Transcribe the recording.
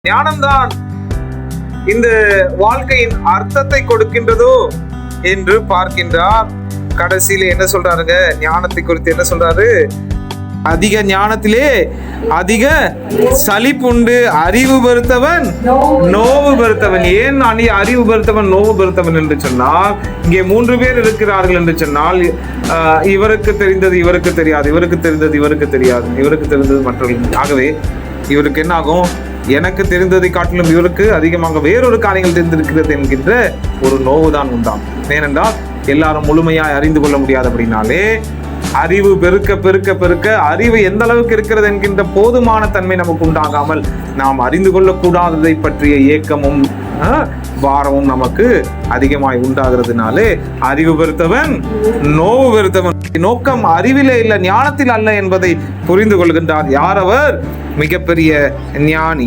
ஞானம்தான் இந்த வாழ்க்கையின் அர்த்தத்தை கொடுக்கின்றதோ என்று பார்க்கின்றார். கடைசியில என்ன சொல்றாருங்க? ஞானத்தை குறித்து என்ன சொல்றாரு? அதிக ஞானத்திலே அதிக சலிப்புண்டு, அறிவு பெருத்தவன் நோவு பெருத்தவன். ஏன் அறிவு பெருத்தவன் நோவு பெருத்தவன் என்று சொன்னால், இங்கே 3 பேர் இருக்கிறார்கள் என்று சொன்னால், இவருக்கு தெரிந்தது இவருக்கு தெரியாது, இவருக்கு தெரிந்தது இவருக்கு தெரியாது, இவருக்கு தெரிந்தது மற்றவர்கள். ஆகவே இவருக்கு என்ன ஆகும்? எனக்கு தெரிந்ததை காட்டிலும் இவருக்கு அதிகமாக வேறொரு காரியங்கள் தெரிந்திருக்கிறது என்கின்ற ஒரு நோவுதான் உண்டாம். ஏனென்றால் எல்லாரும் முழுமையாய் அறிந்து கொள்ள முடியாதபடினாலே அறிவு பெருக்க பெருக்க பெருக்க அறிவு எந்த அளவுக்கு இருக்கிறது என்கின்ற போதுமான தன்மை நமக்கு உண்டாகாமல் நாம் அறிந்து கொள்ளக்கூடாததை பற்றிய ஏக்கமும் பாரமும் நமக்கு அதிகமாய் உண்டாகிறதுனாலே அறிவு பெருத்தவன் நோவு பெருத்தவன். நோக்கம் அறிவிலே இல்ல, ஞானத்தில் அல்ல என்பதை புரிந்து கொள்கின்றார். யார் அவர்? மிகப்பெரிய ஞானி.